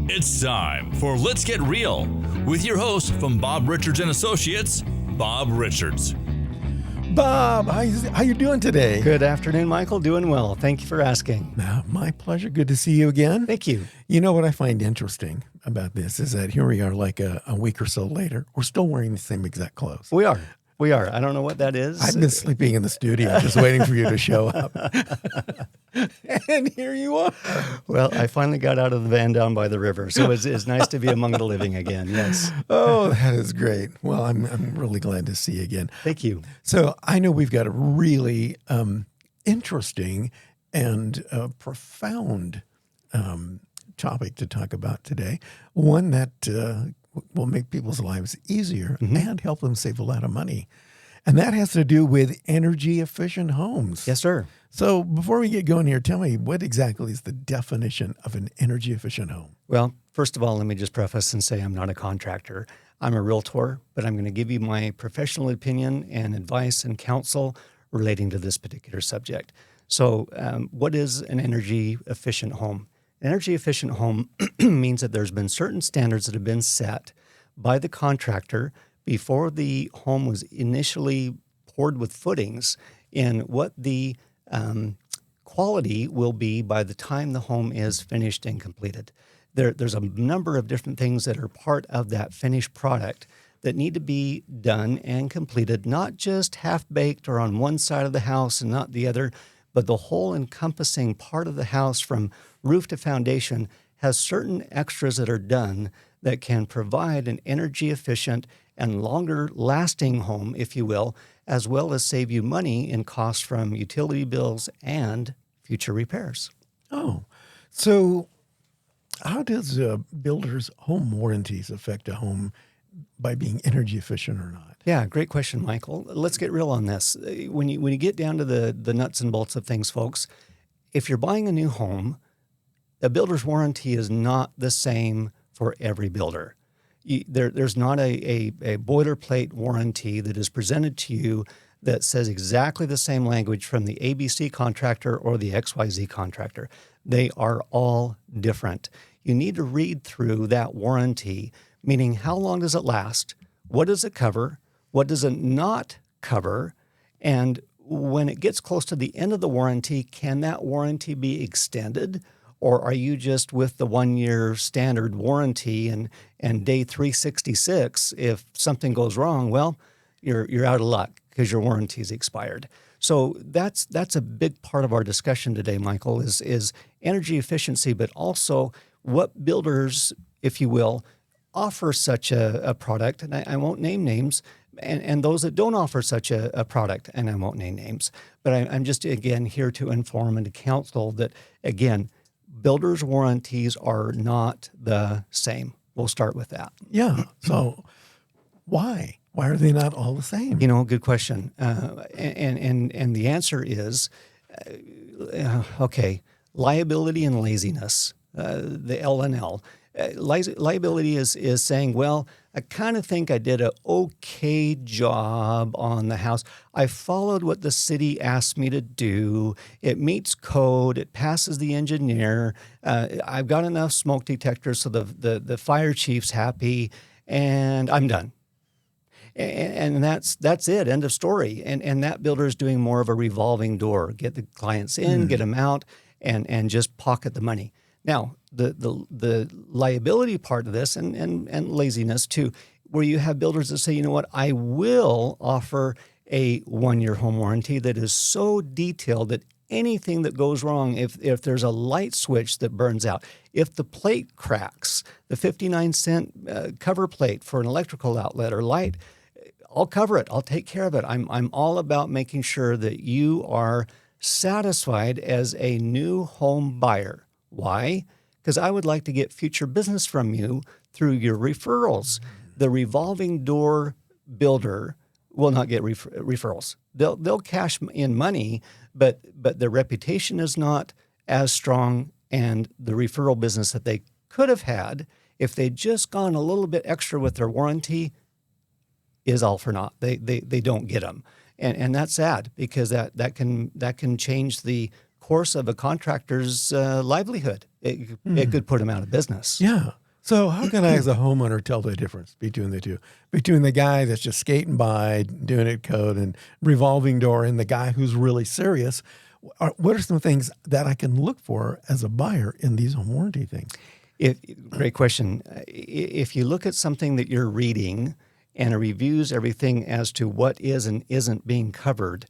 It's time for Let's Get Real with your host from Bob Richards and Associates, Bob Richards. Bob, how you doing today? Good afternoon, Michael. Doing well. Thank you for asking. My pleasure. Good to see you again. Thank you. You know what I find interesting about this is that here we are like a week or so later. We're still wearing the same exact clothes. We are. I don't know what that is. I've been sleeping in the studio just waiting for you to show up. And here you are. Well, I finally got out of the van down by the river, so it's nice to be among the living again, yes. Oh, that is great. Well, I'm really glad to see you again. Thank you. So I know we've got a really interesting and profound topic to talk about today, one that will make people's lives easier and help them save a lot of money. And that has to do with energy efficient homes. Yes, sir. So before we get going here, tell me what exactly is the definition of an energy efficient home? Well, first of all, let me just preface and say I'm not a contractor. I'm a realtor, but I'm going to give you my professional opinion and advice and counsel relating to this particular subject. So what is an energy efficient home? An energy efficient home means that there's been certain standards that have been set by the contractor before the home was initially poured with footings in what the quality will be by the time the home is finished and completed. There's a number of different things that are part of that finished product that need to be done and completed, not just half-baked or on one side of the house and not the other, but the whole encompassing part of the house from roof to foundation has certain extras that are done that can provide an energy efficient and longer lasting home, if you will, as well as save you money in costs from utility bills and future repairs. Oh, so how does builders' home warranties affect a home by being energy efficient or not? Yeah, great question, Michael. Let's get real on this. When you get down to the nuts and bolts of things, folks, if you're buying a new home, a builder's warranty is not the same for every builder. There's not a boilerplate warranty that is presented to you that says exactly the same language from the ABC contractor or the XYZ contractor. They are all different. You need to read through that warranty, meaning how long does it last? What does it cover? What does it not cover? And when it gets close to the end of the warranty, can that warranty be extended? Or are you just with the 1 year standard warranty and day 366, if something goes wrong, well, you're out of luck because your warranty's expired. So that's a big part of our discussion today, Michael, is energy efficiency, but also what builders, if you will, offer such a product, and I won't name names, and those that don't offer such a product, and I won't name names. But I'm just, again, here to inform and to counsel that, again, builders' warranties are not the same. We'll start with that. Yeah. So why? Why are they not all the same? You know, good question. And the answer is, okay, liability and laziness, the L&L. Liability is saying, well, I kind of think I did an okay job on the house. I followed what the city asked me to do. It meets code. It passes the engineer. I've got enough smoke detectors so the fire chief's happy, and I'm done. And that's it. End of story. And that builder is doing more of a revolving door. Get the clients in, get them out, and just pocket the money. Now, the liability part of this and laziness too, where you have builders that say, you know what, I will offer a 1 year home warranty that is so detailed that anything that goes wrong, if there's a light switch that burns out, if the plate cracks, the 59-cent cover plate for an electrical outlet or light, I'll cover it. I'll take care of it. I'm all about making sure that you are satisfied as a new home buyer. Why? Because I would like to get future business from you through your referrals. The revolving door builder will not get referrals. They'll cash in money, but their reputation is not as strong, and the referral business that they could have had if they'd just gone a little bit extra with their warranty is all for naught. They don't get them, and that's sad because that can change the course of a contractor's livelihood it could put them out of business. Yeah. So how can I, as a homeowner, tell the difference between the two? Between the guy that's just skating by, doing it code and revolving door, and the guy who's really serious? What are some things that I can look for as a buyer in these home warranty things? Great question. If you look at something that you're reading and it reviews everything as to what is and isn't being covered,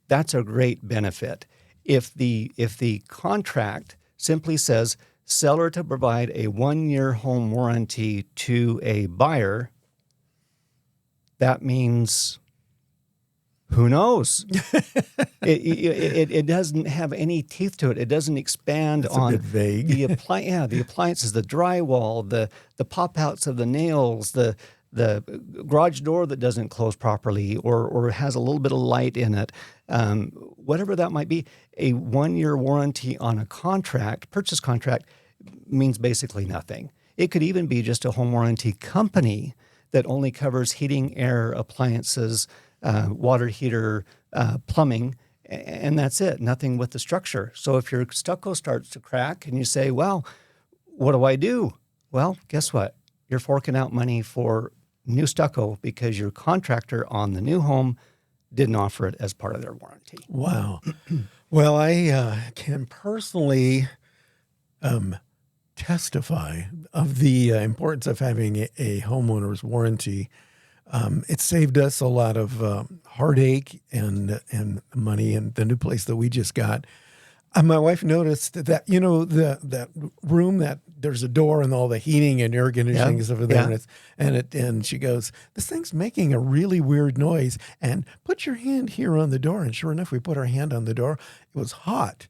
that's a great benefit. If the contract simply says seller to provide a 1-year home warranty to a buyer, that means who knows? It doesn't have any teeth to it. It doesn't expand That's on a bit vague. the appliances, the drywall, the pop outs of the nails, the garage door that doesn't close properly or has a little bit of light in it, whatever that might be. A 1-year warranty on a contract, purchase contract, means basically nothing. It could even be just a home warranty company that only covers heating, air, appliances, water heater, plumbing, and that's it. Nothing with the structure. So if your stucco starts to crack and you say, well, what do I do? Well, guess what? You're forking out money for new stucco because your contractor on the new home didn't offer it as part of their warranty. Wow. Well, I can personally testify of the importance of having a homeowner's warranty. It saved us a lot of heartache and money in the new place that we just got. My wife noticed that, that room that there's a door and all the heating and air conditioning is over there. Yeah. And she goes, this thing's making a really weird noise. And put your hand here on the door. And sure enough, we put our hand on the door. It was hot.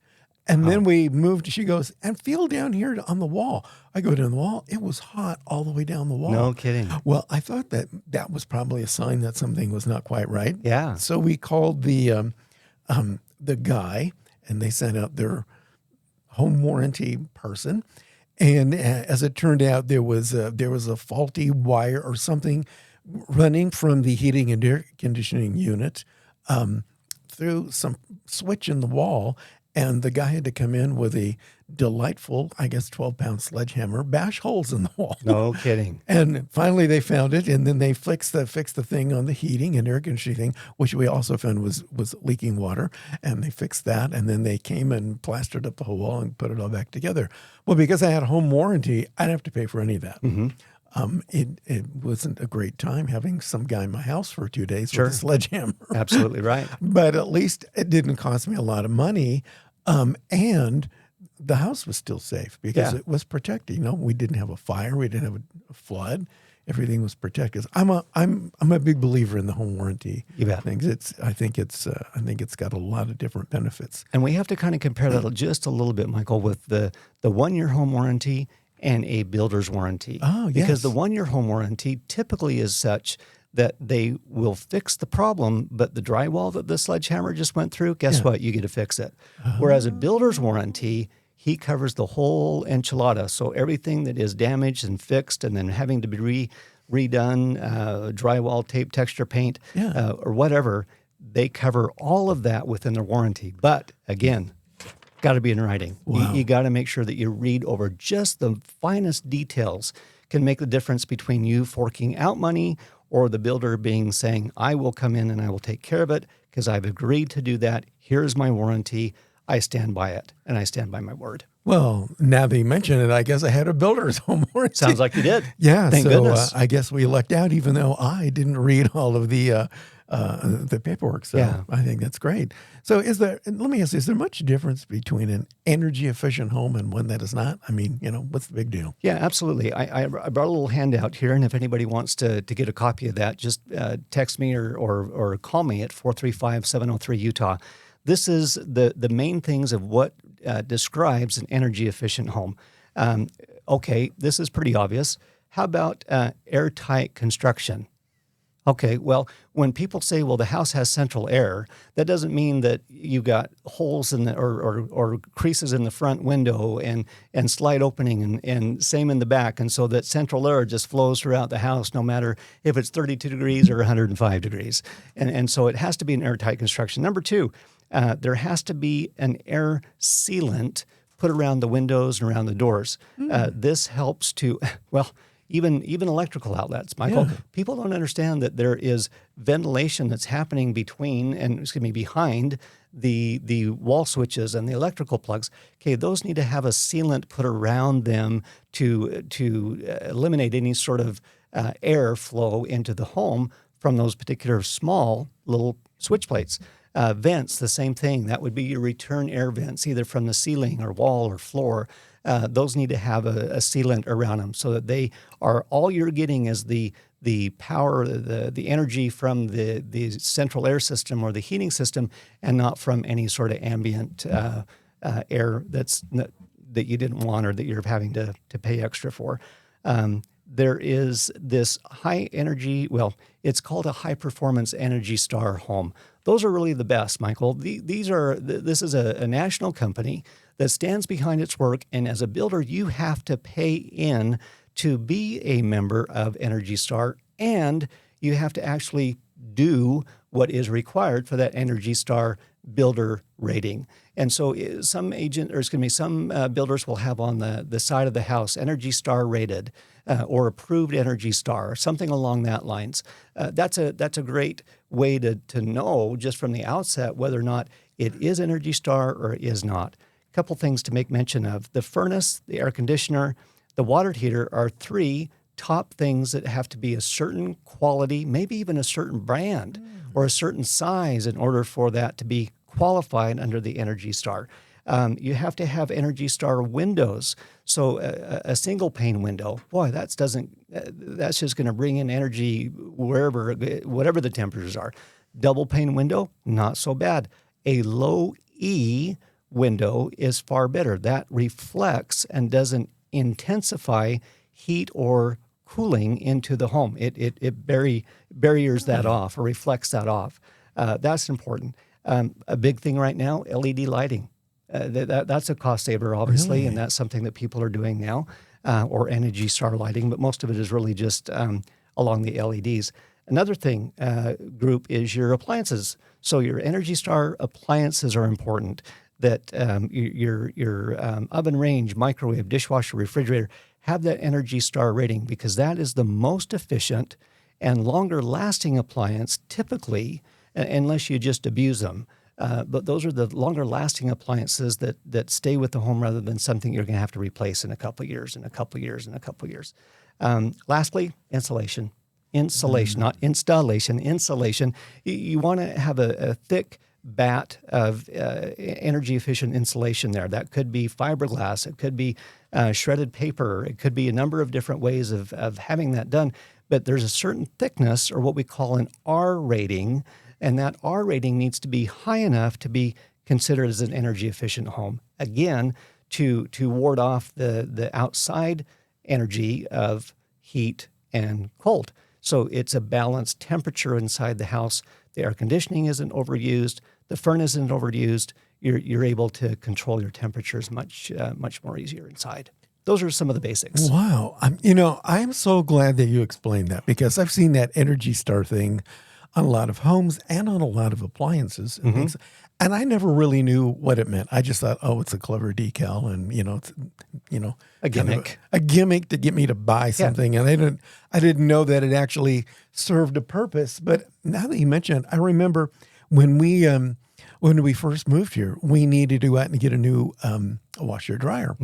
And then we moved, she goes, and feel down here on the wall. I go down the wall. It was hot all the way down the wall. No kidding. Well, I thought that was probably a sign that something was not quite right. Yeah. So we called the guy, and they sent out their home warranty person. And as it turned out, there was a faulty wire or something running from the heating and air conditioning unit through some switch in the wall. And the guy had to come in with a delightful, I guess, 12-pound sledgehammer, bash holes in the wall. No kidding. And finally they found it, and then they fixed the thing on the heating and air conditioning thing, which we also found was leaking water. And they fixed that, and then they came and plastered up the whole wall and put it all back together. Well, because I had a home warranty, I didn't have to pay for any of that. Mm-hmm. It wasn't a great time having some guy in my house for 2 days Sure. with a sledgehammer. Absolutely right. But at least it didn't cost me a lot of money. And the house was still safe because it was protected. We didn't have a fire. We didn't have a flood. Everything was protected. I'm a big believer in the home warranty things. I think it's got a lot of different benefits. And we have to kind of compare that just a little bit, Michael, with the 1-year home warranty and a builder's warranty. Oh, yes. Because the 1-year home warranty typically is such that they will fix the problem, but the drywall that the sledgehammer just went through, guess what? You get to fix it. Whereas a builder's warranty, he covers the whole enchilada. So everything that is damaged and fixed and then having to be redone, drywall, tape, texture paint, or whatever, they cover all of that within their warranty. But again, got to be in writing. Wow. You got to make sure that you read over just the finest details can make the difference between you forking out money or the builder saying, I will come in and I will take care of it because I've agreed to do that. Here's my warranty. I stand by it, and I stand by my word. Well, now that you mention it, I guess I had a builder's home warranty. Sounds like you did. Yeah. Thank goodness. I guess we lucked out, even though I didn't read all of the paperwork. So I think that's great. So let me ask you, is there much difference between an energy efficient home and one that is not? I mean, what's the big deal? Yeah, absolutely. I brought a little handout here, and if anybody wants to get a copy of that, just text me or call me at 435-703-UTAH. This is the main things of what describes an energy efficient home. Okay, this is pretty obvious. How about airtight construction? Okay, well, when people say, well, the house has central air, that doesn't mean that you got holes in or creases in the front window and slide opening and same in the back. And so that central air just flows throughout the house, no matter if it's 32 degrees or 105 degrees. And so it has to be an airtight construction. Number two, there has to be an air sealant put around the windows and around the doors. This helps to, well, even electrical outlets, Michael. Yeah. People don't understand that there is ventilation that's happening behind the wall switches and the electrical plugs. Okay, those need to have a sealant put around them to eliminate any sort of air flow into the home from those particular small little switch plates. Vents, the same thing. That would be your return air vents, either from the ceiling or wall or floor. Those need to have a sealant around them so that they are, all you're getting is the power, the energy from the central air system or the heating system, and not from any sort of ambient air that you didn't want or that you're having to pay extra for. There is this high energy, it's called a high performance Energy Star home. Those are really the best, Michael. This is a national company that stands behind its work, and as a builder, you have to pay in to be a member of Energy Star, and you have to actually do what is required for that Energy Star builder rating. And so some builders will have on the side of the house Energy Star rated or approved Energy Star, or something along that lines. That's a great way to know just from the outset whether or not it is Energy Star or it is not. A couple things to make mention of: the furnace, the air conditioner, the water heater are three top things that have to be a certain quality, maybe even a certain brand or a certain size in order for that to be qualified under the Energy Star. You have to have Energy Star windows. So a single pane window, boy, that's just going to bring in energy whatever the temperatures are. Double pane window, not so bad. A low E window is far better. That reflects and doesn't intensify heat or cooling into the home. It barriers that off or reflects that off. That's important. A big thing right now, LED lighting. That's a cost saver, obviously, Really? and that's something that people are doing now, or Energy Star lighting, but most of it is really just along the LEDs. Another thing, group, is your appliances. So your Energy Star appliances are important. That your oven, range, microwave, dishwasher, refrigerator have that Energy Star rating, because that is the most efficient and longer lasting appliance typically, unless you just abuse them. But those are the longer lasting appliances that stay with the home rather than something you're going to have to replace in a couple of years, Lastly, insulation. Not installation, insulation. You want to have a thick bat of energy efficient insulation there. That could be fiberglass, it could be shredded paper, it could be a number of different ways of having that done. But there's a certain thickness, or what we call an R rating, and that R rating needs to be high enough to be considered as an energy efficient home. Again, to ward off the outside energy of heat and cold. So it's a balanced temperature inside the house. The air conditioning isn't overused. The furnace isn't overused. You're able to control your temperatures much more easier inside. Those are some of the basics. Wow. I'm so glad that you explained that, because I've seen that Energy Star thing on a lot of homes and on a lot of appliances and things. And I never really knew what it meant. I just thought, oh, it's a clever decal, and it's A gimmick. A gimmick to get me to buy something. And I didn't know that it actually served a purpose. But now that you mention it, I remember when we first moved here, we needed to go out and get a new washer dryer.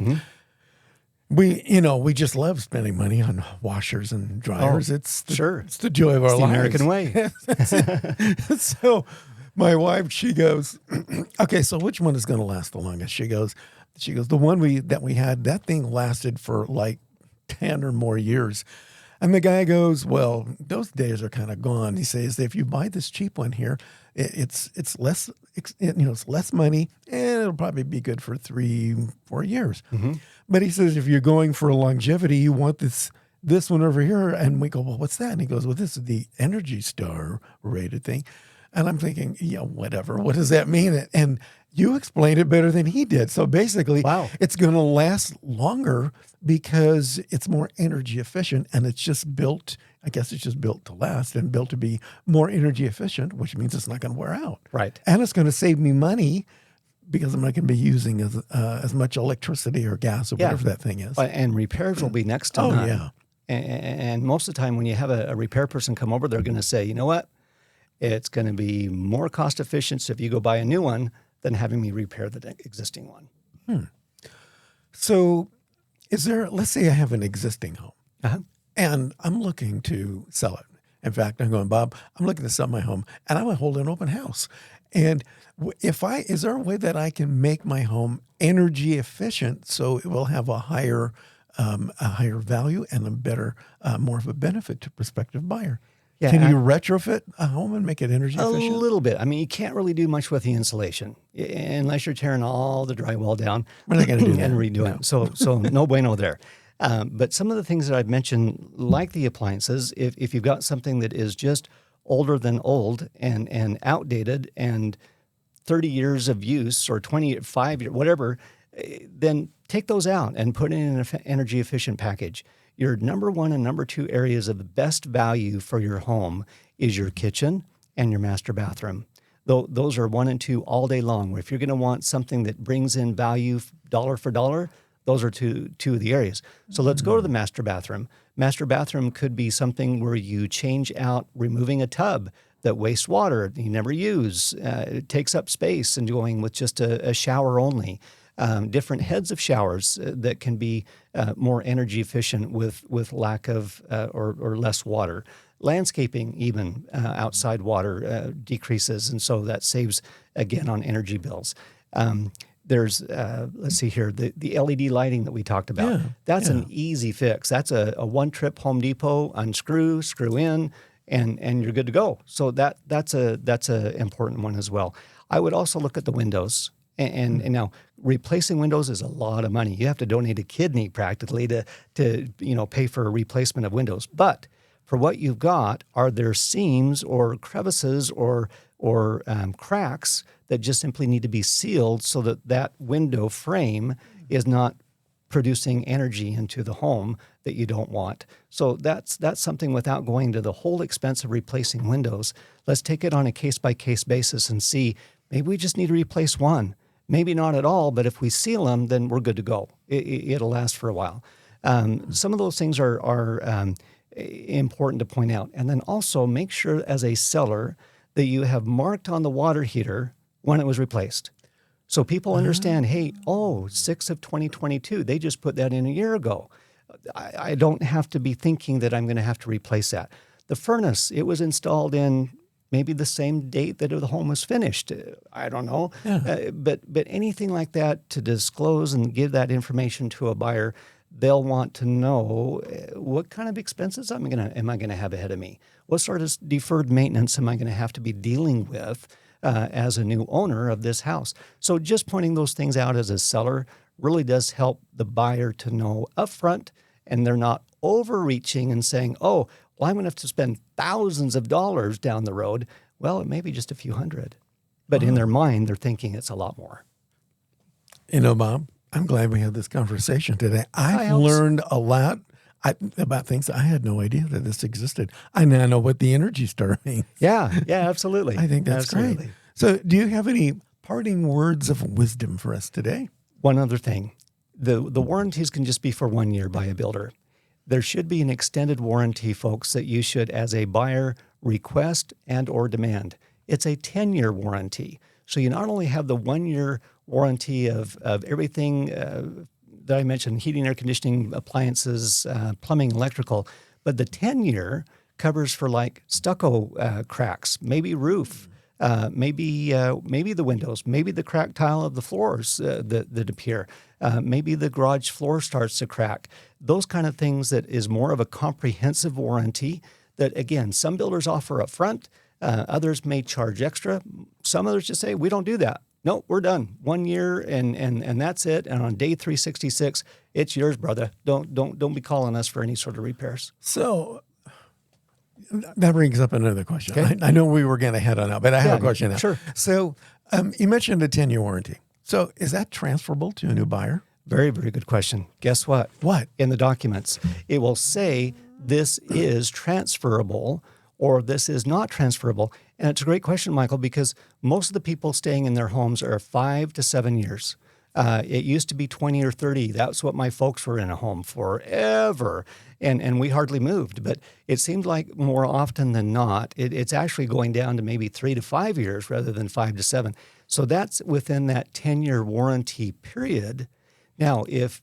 We just love spending money on washers and dryers. It's the joy of our lives. The American way. So my wife, she goes, okay, so which one is going to last the longest? She goes, the one that we had, that thing lasted for like 10 or more years. And the guy goes, well, those days are kind of gone. He says, if you buy this cheap one here, it's less, it's less money, and it'll probably be good for 3-4 years. But he says, if you're going for a longevity, you want this one over here. And we go, well, what's that? And he goes, well, this is the Energy Star rated thing. And I'm thinking, yeah, whatever. What does that mean? And you explained it better than he did. So basically, It's going to last longer because it's more energy efficient, and it's just built, I guess it's just built to last and built to be more energy efficient, which means it's not going to wear out. Right. And it's going to save me money because I'm not going to be using as much electricity or gas or whatever that thing is. And repairs will be next to none. Yeah. And most of the time when you have a repair person come over, they're going to say, you know what? It's going to be more cost efficient if you go buy a new one than having me repair the existing one. So let's say I have an existing home Uh-huh. and I'm looking to sell it. In fact, I'm going, Bob, I'm looking to sell my home and I want to hold an open house. And is there a way that I can make my home energy efficient so it will have a higher value and a better, more of a benefit to prospective buyer? Yeah, Can you retrofit a home and make it energy a efficient? little bit. I mean, you can't really do much with the insulation unless you're tearing all the drywall down We're not going to do that. and redoing it. So no bueno there. But some of the things that I've mentioned, like the appliances, if you've got something that is just older than old and outdated and 30 years of use or 25 years, whatever, then take those out and put in an energy efficient package. Your number one and number two areas of the best value for your home is your kitchen and your master bathroom. Those are 1 and 2 all day long. If you're going to want something that brings in value dollar for dollar, those are two of the areas. So let's go to the master bathroom. Master bathroom could be something where you change out removing a tub that wastes water that you never use. It takes up space and going with just a shower only. Different heads of showers that can be more energy efficient with lack of or less water. Landscaping, even outside water, decreases, and so that saves again on energy bills. There's let's see here, the LED lighting that we talked about. That's an easy fix. That's a one-trip Home Depot, unscrew, screw in, and you're good to go. So that's a important one as well. I would also look at the windows. And now replacing windows is a lot of money. You have to donate a kidney practically to pay for a replacement of windows. But for what you've got, are there seams or crevices or cracks that just simply need to be sealed so that window frame is not producing energy into the home that you don't want? So that's something without going to the whole expense of replacing windows. Let's take it on a case-by-case basis and see, maybe we just need to replace one. Maybe not at all, but if we seal them, then we're good to go. It'll last for a while. Some of those things are important to point out. And then also make sure as a seller that you have marked on the water heater when it was replaced. So people understand, hey, 6 of 2022, they just put that in a year ago. I don't have to be thinking that I'm going to have to replace that. The furnace, it was installed in maybe the same date that the home was finished. I don't know. But anything like that to disclose and give that information to a buyer, they'll want to know what kind of expenses am I going to have ahead of me? What sort of deferred maintenance am I going to have to be dealing with as a new owner of this house? So just pointing those things out as a seller really does help the buyer to know upfront, and they're not overreaching and saying, oh, well, I'm going to have to spend thousands of dollars down the road. Well, it may be just a few hundred. But in their mind, they're thinking it's a lot more. Bob, I'm glad we had this conversation today. I've learned a lot about things I had no idea that this existed. I now know what the Energy Star means. Yeah, absolutely. I think that's great. So do you have any parting words of wisdom for us today? One other thing. The warranties can just be for 1 year by a builder. There should be an extended warranty, folks, that you should, as a buyer, request and or demand. It's a 10-year warranty. So you not only have the 1 year warranty of everything that I mentioned, heating, air conditioning, appliances, plumbing, electrical, but the 10-year covers for like stucco cracks, maybe roof, maybe the windows, maybe the cracked tile of the floors that appear, maybe the garage floor starts to crack. Those kind of things that is more of a comprehensive warranty that, again, some builders offer up front, others may charge extra. Some others just say, we don't do that. No, we're done. 1 year and that's it. And on day 366, it's yours, brother. Don't be calling us for any sort of repairs. So that brings up another question. Okay. I know we were going to head on out, but I have a question now. Sure. So you mentioned a 10-year warranty. So is that transferable to a new buyer? Very, very good question. Guess what? What? In the documents, it will say this is transferable or this is not transferable. And it's a great question, Michael, because most of the people staying in their homes are 5 to 7 years. It used to be 20 or 30. That's what my folks were in a home forever. And we hardly moved. But it seems like more often than not, it's actually going down to maybe 3 to 5 years rather than 5 to 7. So that's within that 10-year warranty period. Now, if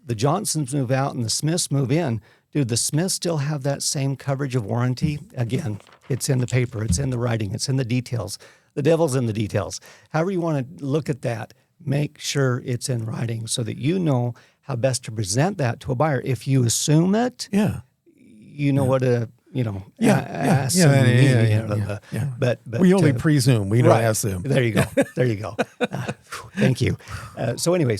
the Johnsons move out and the Smiths move in, do the Smiths still have that same coverage of warranty? Again, it's in the paper, it's in the writing, it's in the details. The devil's in the details. However you want to look at that, make sure it's in writing so that you know how best to present that to a buyer. If you assume it, you know what to, assume. But we only presume. We don't assume. There you go. There you go. Thank you. So anyway,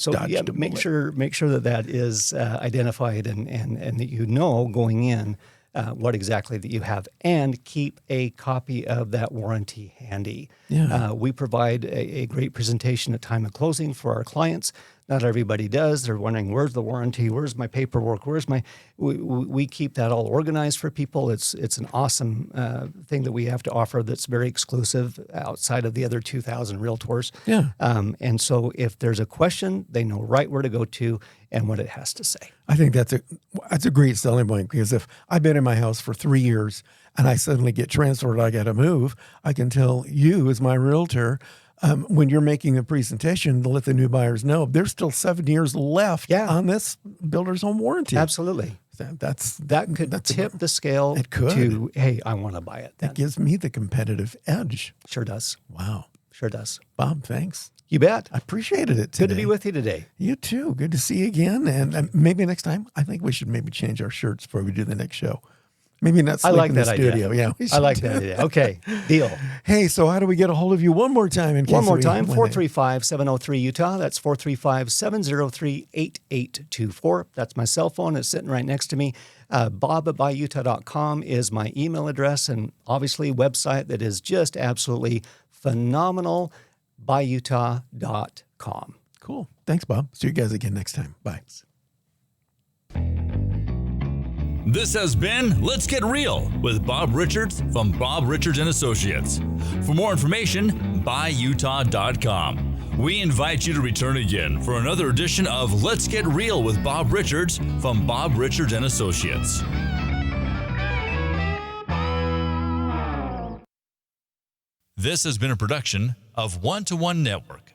make sure that is identified and that you know going in what exactly that you have, and keep a copy of that warranty handy. We provide a great presentation at time of closing for our clients. Not everybody does. They're wondering, where's the warranty? Where's my paperwork? Where's my? We keep that all organized for people. It's an awesome thing that we have to offer that's very exclusive outside of the other 2,000 realtors. And so if there's a question, they know right where to go to and what it has to say. I think that's a great selling point, because if I've been in my house for 3 years and I suddenly get transferred, I got to move, I can tell you as my realtor, when you're making a presentation, to let the new buyers know there's still 7 years left on this builder's home warranty. Absolutely. That could tip the scale to, hey, I want to buy it. That gives me the competitive edge. Sure does. Wow. Sure does. Bob, thanks. You bet. I appreciated it today. Good to be with you today. You too. Good to see you again. And maybe next time, I think we should maybe change our shirts before we do the next show. Maybe not sleep in the studio. Idea. Yeah, I like that idea. Okay, deal. Hey, so how do we get a hold of you one more time? 435-703 Utah. That's 435-703-8824. That's my cell phone. It's sitting right next to me. bob@buyutah.com is my email address, and obviously website that is just absolutely phenomenal, buyutah.com. Cool. Thanks, Bob. See you guys again next time. Bye. This has been Let's Get Real with Bob Richards from Bob Richards & Associates. For more information, buyutah.com. We invite you to return again for another edition of Let's Get Real with Bob Richards from Bob Richards & Associates. This has been a production of One to One Network.